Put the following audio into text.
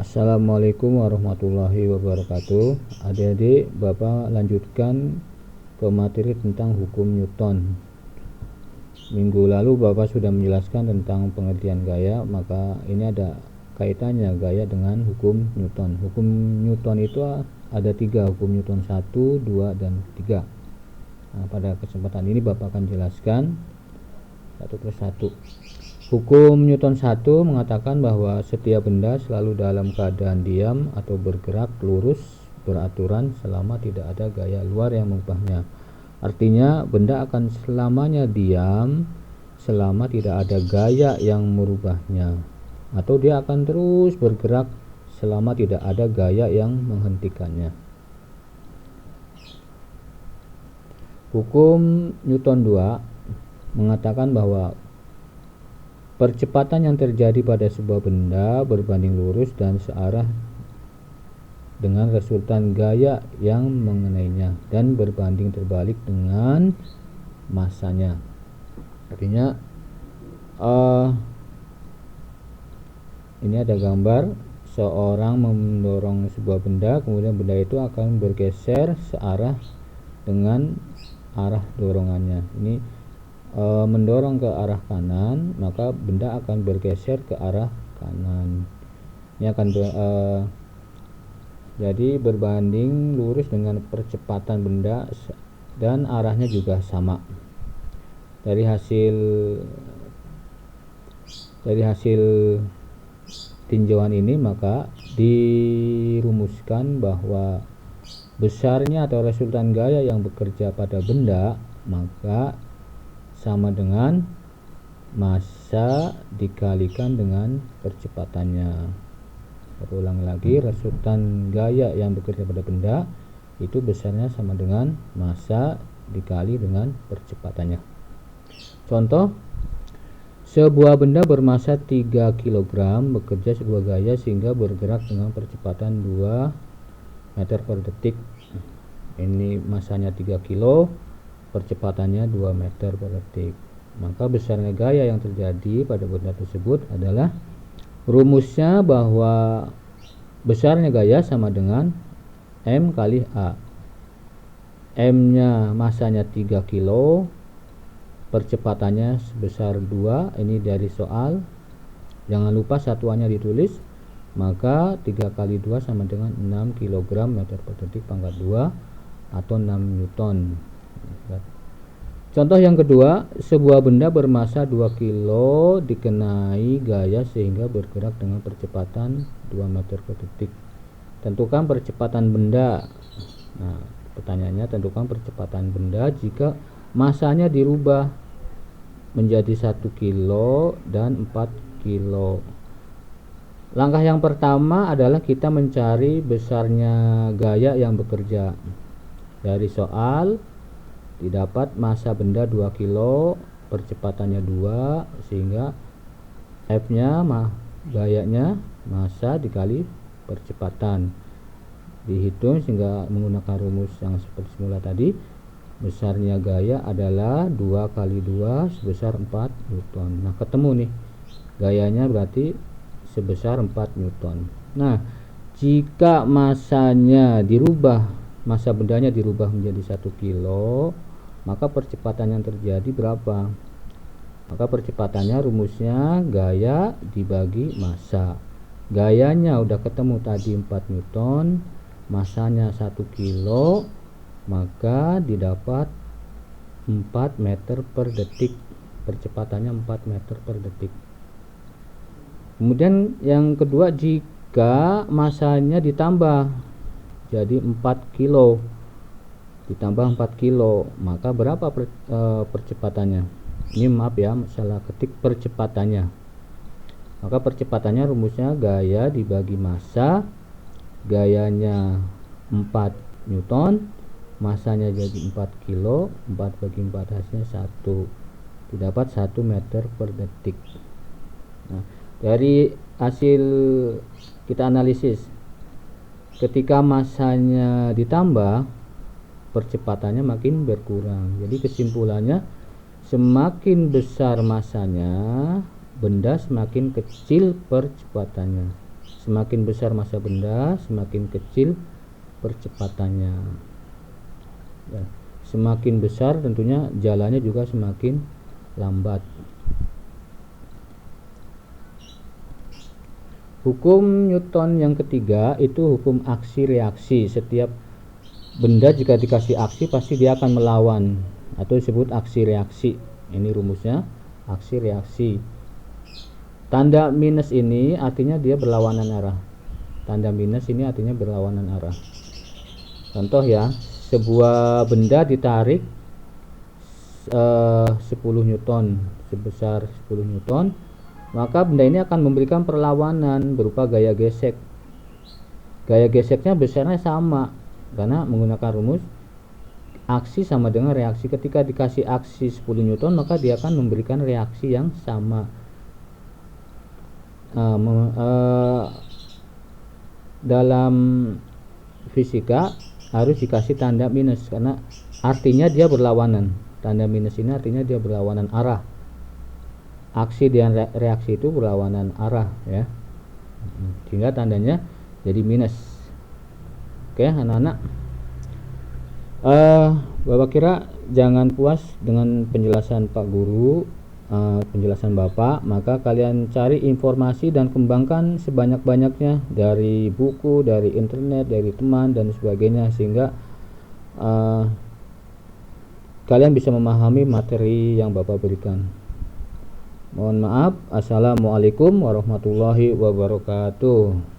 Assalamualaikum warahmatullahi wabarakatuh. Adik-adik, Bapak lanjutkan ke materi tentang hukum Newton. Minggu lalu Bapak sudah menjelaskan tentang pengertian gaya, maka ini ada kaitannya gaya dengan hukum Newton. Hukum Newton itu ada 3, hukum Newton 1, 2, dan 3. Nah, pada kesempatan ini Bapak akan jelaskan satu persatu. Hukum Newton 1 mengatakan bahwa setiap benda selalu dalam keadaan diam atau bergerak lurus beraturan selama tidak ada gaya luar yang mengubahnya. Artinya benda akan selamanya diam selama tidak ada gaya yang merubahnya, atau dia akan terus bergerak selama tidak ada gaya yang menghentikannya. Hukum Newton 2 mengatakan bahwa percepatan yang terjadi pada sebuah benda berbanding lurus dan searah dengan resultan gaya yang mengenainya dan berbanding terbalik dengan masanya. Artinya ini ada gambar seorang mendorong sebuah benda, kemudian benda itu akan bergeser searah dengan arah dorongannya. Ini mendorong ke arah kanan, maka benda akan bergeser ke arah kanan. Ini akan jadi berbanding lurus dengan percepatan benda dan arahnya juga sama. Dari hasil tinjauan ini maka dirumuskan bahwa besarnya atau resultan gaya yang bekerja pada benda maka sama dengan massa dikalikan dengan percepatannya. Berulang lagi, resultan gaya yang bekerja pada benda itu besarnya sama dengan massa dikali dengan percepatannya. Contoh, sebuah benda bermassa 3 kg bekerja sebuah gaya sehingga bergerak dengan percepatan 2 meter per detik. Ini massanya 3 kg, percepatannya 2 meter per detik. Maka besarnya gaya yang terjadi pada benda tersebut adalah, rumusnya bahwa besarnya gaya sama dengan M kali A. M nya massanya 3 kg, percepatannya sebesar 2. Ini dari soal, jangan lupa satuannya ditulis. Maka 3 kali 2 sama dengan 6 kg meter per detik pangkat 2 atau 6 Newton. Contoh yang kedua, sebuah benda bermassa 2 kg dikenai gaya sehingga bergerak dengan percepatan 2 meter per detik. Tentukan percepatan benda. Nah, pertanyaannya, tentukan percepatan benda jika massanya dirubah menjadi 1 kg dan 4 kg. Langkah yang pertama adalah kita mencari besarnya gaya yang bekerja. Dari soal didapat massa benda 2 kg, percepatannya 2, sehingga F nya gayanya massa dikali percepatan. Dihitung sehingga menggunakan rumus yang seperti semula tadi, besarnya gaya adalah 2 kali 2 sebesar 4 Newton. Nah, ketemu nih gayanya, berarti sebesar 4 Newton. Nah, jika massanya dirubah, massa bendanya dirubah menjadi 1 kg, maka percepatan yang terjadi berapa? Maka percepatannya rumusnya gaya dibagi massa. Gayanya udah ketemu tadi 4 Newton, massanya 1 kg, maka didapat 4 meter per detik. Percepatannya 4 meter per detik. Kemudian yang kedua, jika massanya ditambah jadi 4 kg, ditambah 4 kg, maka berapa percepatannya? Ini maaf ya, salah ketik percepatannya. Maka percepatannya rumusnya gaya dibagi massa. Gayanya 4 Newton, massanya jadi 4 kg, 4 bagi 4 hasilnya 1, didapat 1 meter per detik. Nah, dari hasil kita analisis, ketika massanya ditambah, percepatannya makin berkurang. Jadi kesimpulannya, semakin besar massanya, benda semakin kecil percepatannya. Semakin besar massa benda, semakin kecil percepatannya. Ya. Semakin besar tentunya jalannya juga semakin lambat. Hukum Newton yang ketiga itu hukum aksi reaksi. Setiap benda jika dikasih aksi pasti dia akan melawan, atau disebut aksi reaksi. Ini rumusnya, aksi reaksi. Tanda minus ini artinya dia berlawanan arah. Tanda minus ini artinya berlawanan arah. Contoh ya, sebuah benda ditarik 10 Newton, sebesar 10 Newton, maka benda ini akan memberikan perlawanan berupa gaya gesek. Gaya geseknya besarnya sama, karena menggunakan rumus aksi sama dengan reaksi. Ketika dikasih aksi 10 Newton, maka dia akan memberikan reaksi yang sama. Dalam fisika harus dikasih tanda minus karena artinya dia berlawanan. Tanda minus ini artinya dia berlawanan arah. Aksi dan reaksi itu berlawanan arah ya, sehingga tandanya jadi minus. Oke anak-anak, Bapak kira jangan puas dengan penjelasan Pak Guru, penjelasan Bapak, maka kalian cari informasi dan kembangkan sebanyak-banyaknya dari buku, dari internet, dari teman dan sebagainya, sehingga kalian bisa memahami materi yang Bapak berikan. Mohon maaf. Assalamualaikum warahmatullahi wabarakatuh.